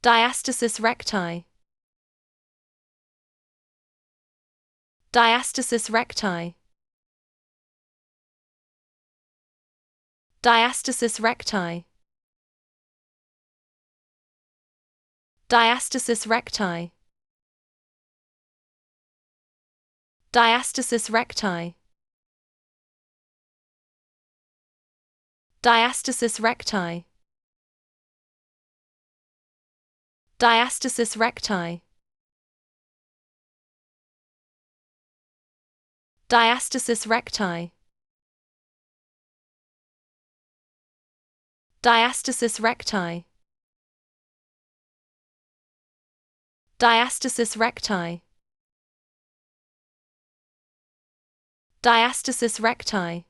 Diastasis recti. Diastasis recti. Diastasis recti. Diastasis recti. Diastasis recti. Diastasis recti. Diastasis recti. Diastasis recti. Diastasis recti. Diastasis recti. Diastasis recti.